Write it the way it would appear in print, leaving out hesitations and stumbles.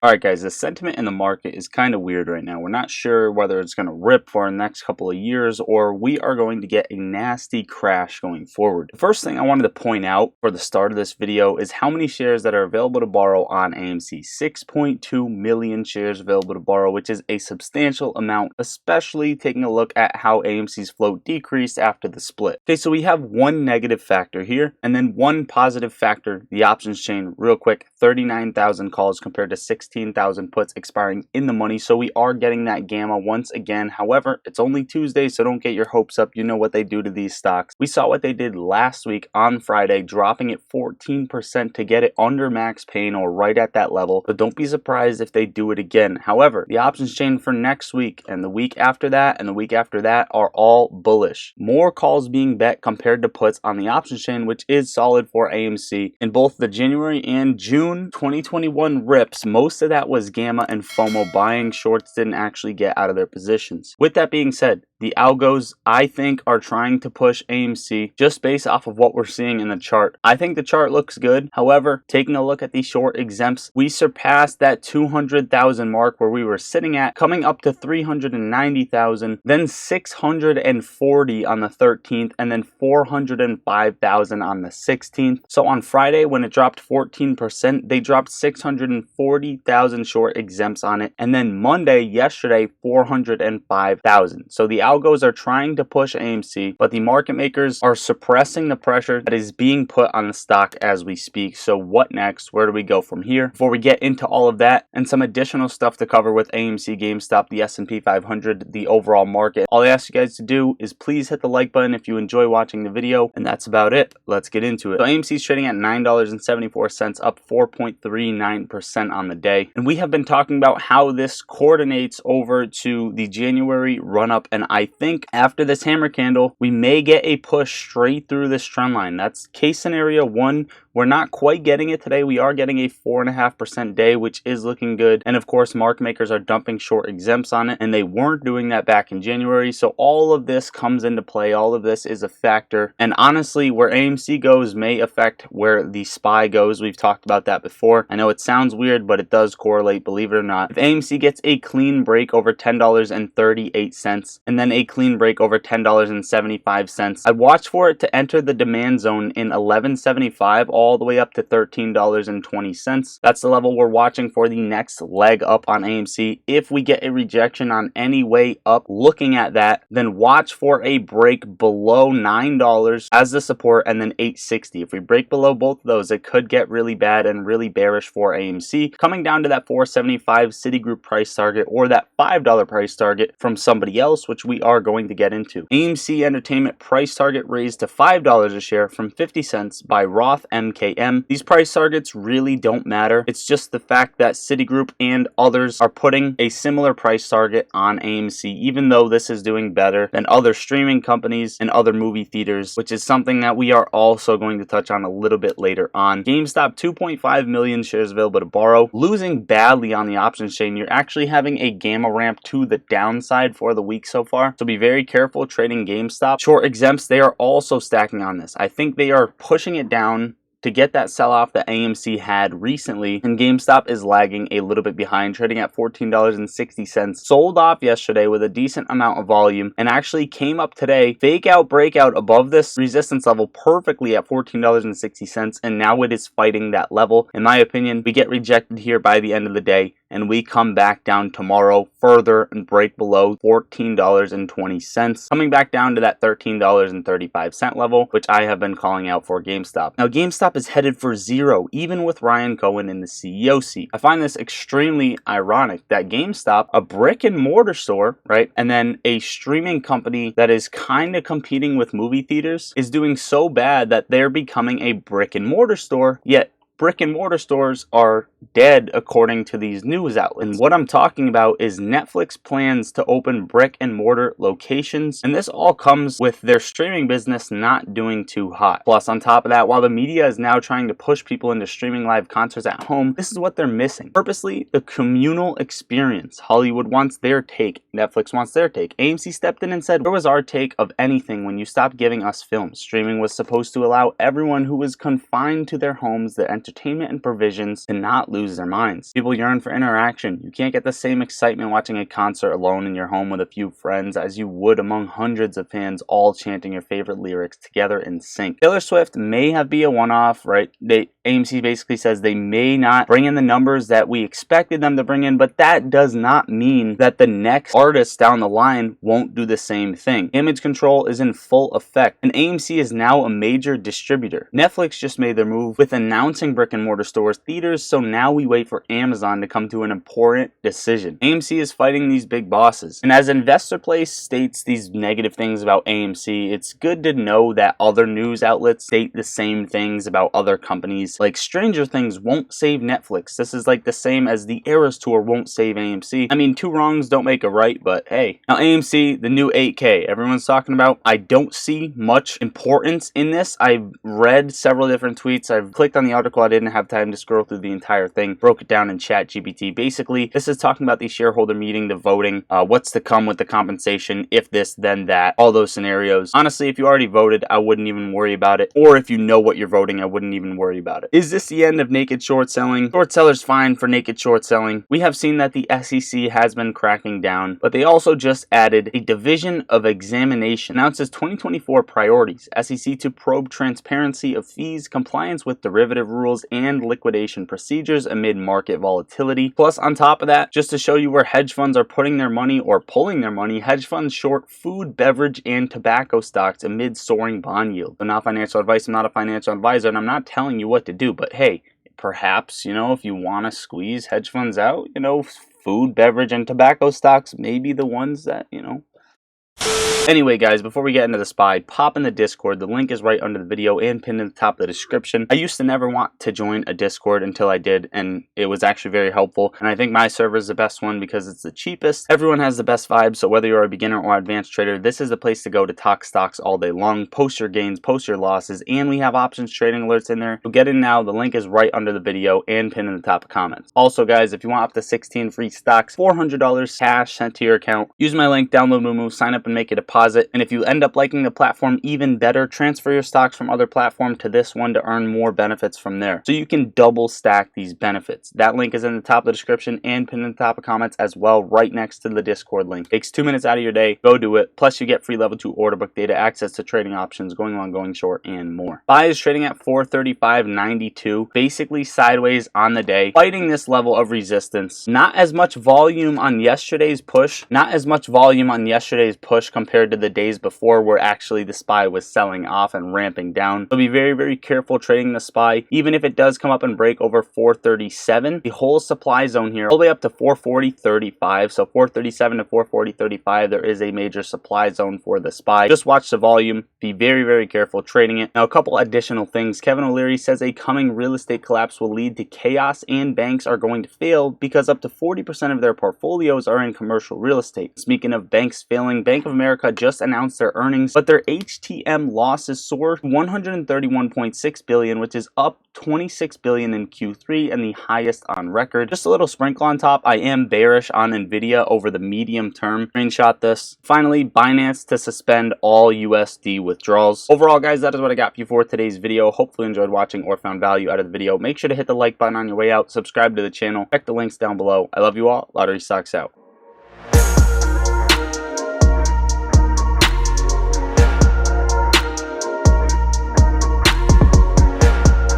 Alright guys, the sentiment in the market is kind of weird right now. We're not sure whether it's going to rip for the next couple of years or we are going to get a nasty crash going forward. The first thing I wanted to point out for the start of this video is how many shares that are available to borrow on AMC. 6.2 million shares available to borrow, which is a substantial amount, especially taking a look at how AMC's float decreased after the split. Okay, so we have one negative factor here and then one positive factor, the options chain. Real quick, 39,000 calls compared to 16,000 puts expiring in the money, so we are getting that gamma once again. However, it's only Tuesday, so don't get your hopes up. You know what they do to these stocks. We saw what they did last week on Friday, dropping it 14% to get it under max pain or right at that level, but don't be surprised if they do it again. However, the options chain for next week and the week after that and the week after that are all bullish. More calls being bet compared to puts on the options chain, which is solid for AMC. In both the January and June 2021 rips, most of that was gamma and FOMO buying. Shorts didn't actually get out of their positions. With that being said, the algos, I think, are trying to push AMC just based off of what we're seeing in the chart. I think the chart looks good. However, taking a look at the short exempts, we surpassed that 200,000 mark where we were sitting at, coming up to 390,000, then 640 on the 13th, and then 405,000 on the 16th. So on Friday, when it dropped 14%, they dropped 640,000 short exempts on it. And then Monday, yesterday, 405,000. So the algos are trying to push AMC, but the market makers are suppressing the pressure that is being put on the stock as we speak. So what next? Where do we go from here? Before we get into all of that and some additional stuff to cover with AMC, GameStop, the S&P 500, the overall market, all I ask you guys to do is please hit the like button if you enjoy watching the video, and that's about it. Let's get into it. So AMC is trading at $9.74, up 4.39% on the day. And we have been talking about how this coordinates over to the January run-up, and I think after this hammer candle, we may get a push straight through this trend line. That's case scenario one. We're not quite getting it today. We are getting a 4.5% day, which is looking good. And of course, market makers are dumping short exempts on it, and they weren't doing that back in January. So all of this comes into play. All of this is a factor. And honestly, where AMC goes may affect where the SPY goes. We've talked about that before. I know it sounds weird, but it does correlate, believe it or not. If AMC gets a clean break over $10.38 and then a clean break over $10.75, I'd watch for it to enter the demand zone in $11.75 all the way up to $13.20. That's the level we're watching for the next leg up on AMC. If we get a rejection on any way up looking at that, then watch for a break below $9 as the support and then $8.60. If we break below both of those, it could get really bad and really bearish for AMC, coming down to that $4.75 Citigroup price target or that $5 price target from somebody else, which we are going to get into. AMC Entertainment price target raised to $5 a share from 50 cents by Roth MKM. These price targets really don't matter. It's just the fact that Citigroup and others are putting a similar price target on AMC, even though this is doing better than other streaming companies and other movie theaters, which is something that we are also going to touch on a little bit later on. GameStop, 2.5 million shares available to borrow, losing badly on the options chain. You're actually having a gamma ramp to the downside for the week so far, so be very careful trading GameStop. Short exempts, they are also stacking on this. I think they are pushing it down to get that sell-off that AMC had recently, and GameStop is lagging a little bit behind, trading at $14.60. Sold off yesterday with a decent amount of volume and actually came up today, fake out, breakout above this resistance level perfectly at $14.60, and now it is fighting that level. In my opinion, we get rejected here by the end of the day, and we come back down tomorrow further and break below $14.20, coming back down to that $13.35 level, which I have been calling out for GameStop. Now, GameStop is headed for zero, even with Ryan Cohen in the CEO seat. I find this extremely ironic that GameStop, a brick and mortar store, right, and then a streaming company that is kind of competing with movie theaters, is doing so bad that they're becoming a brick and mortar store, yet brick and mortar stores are dead according to these news outlets. And what I'm talking about is Netflix plans to open brick and mortar locations, and this all comes with their streaming business not doing too hot. Plus, on top of that, while the media is now trying to push people into streaming live concerts at home, this is what they're missing. Purposely, the communal experience. Hollywood wants their take, Netflix wants their take. AMC stepped in and said, where was our take of anything when you stopped giving us films? Streaming was supposed to allow everyone who was confined to their homes the entertainment entertainment and provisions to not lose their minds. People yearn for interaction. You can't get the same excitement watching a concert alone in your home with a few friends as you would among hundreds of fans all chanting your favorite lyrics together in sync. Taylor Swift may have be a one-off, right? AMC basically says they may not bring in the numbers that we expected them to bring in, but that does not mean that the next artist down the line won't do the same thing. Image control is in full effect, and AMC is now a major distributor. Netflix just made their move with announcing brick and mortar stores, theaters, so now we wait for Amazon to come to an important decision. AMC is fighting these big bosses, and as Investor Place states these negative things about AMC, it's good to know that other news outlets state the same things about other companies. Like Stranger Things won't save Netflix. This is like the same as the Eras Tour won't save AMC. I mean, two wrongs don't make a right, but hey. Now AMC, the new 8K, everyone's talking about. I don't see much importance in this. I've read several different tweets. I've clicked on the article. I didn't have time to scroll through the entire thing. Broke it down in ChatGPT. Basically, this is talking about the shareholder meeting, the voting, what's to come with the compensation, if this, then that, all those scenarios. Honestly, if you already voted, I wouldn't even worry about it. Or if you know what you're voting, I wouldn't even worry about it. Is this the end of naked short selling? Short sellers fine for naked short selling. We have seen that the SEC has been cracking down, but they also just added a division of examination. Announces 2024 priorities. SEC to probe transparency of fees, compliance with derivative rules, and liquidation procedures amid market volatility. Plus, on top of that, just to show you where hedge funds are putting their money or pulling their money, hedge funds short food, beverage, and tobacco stocks amid soaring bond yield. So not financial advice. I'm not a financial advisor, and I'm not telling you what to do, but hey, perhaps, if you want to squeeze hedge funds out, food, beverage, and tobacco stocks may be the ones that, Anyway, guys, before we get into the SPY, pop in the Discord. The link is right under the video and pinned in the top of the description. I used to never want to join a Discord until I did, and it was actually very helpful. And I think my server is the best one because it's the cheapest. Everyone has the best vibes, so whether you're a beginner or advanced trader, this is the place to go to talk stocks all day long, post your gains, post your losses, and we have options trading alerts in there. So get in now. The link is right under the video and pinned in the top of comments. Also, guys, if you want up to 16 free stocks, $400 cash sent to your account, use my link, download Moomoo, sign up and make a deposit. And if you end up liking the platform even better, transfer your stocks from other platform to this one to earn more benefits from there. So you can double stack these benefits. That link is in the top of the description and pinned in the top of comments as well, right next to the Discord link. Takes 2 minutes out of your day. Go do it. Plus you get free level 2 order book data, access to trading options, going long, going short, and more. Buy is trading at 435.92, basically sideways on the day, fighting this level of resistance. Not as much volume on yesterday's push. Compared to the days before where actually the SPY was selling off and ramping down. So be very, very careful trading the SPY. Even if it does come up and break over 437, the whole supply zone here, all the way up to 440.35. So 437 to 440.35, there is a major supply zone for the SPY. Just watch the volume. Be very, very careful trading it. Now, a couple additional things. Kevin O'Leary says a coming real estate collapse will lead to chaos and banks are going to fail because up to 40% of their portfolios are in commercial real estate. Speaking of banks failing, Bank of America just announced their earnings, but their HTM losses soared $131.6 billion, which is up $26 billion in Q3 and the highest on record. Just a little sprinkle on top, I am bearish on Nvidia over the medium term. Screenshot this. Finally, Binance to suspend all USD withdrawals. Overall, guys, that is what I got for you for today's video. Hopefully you enjoyed watching or found value out of the video. Make sure to hit the like button on your way out, subscribe to the channel, check the links down below. I love you all. Lottery Stocks out.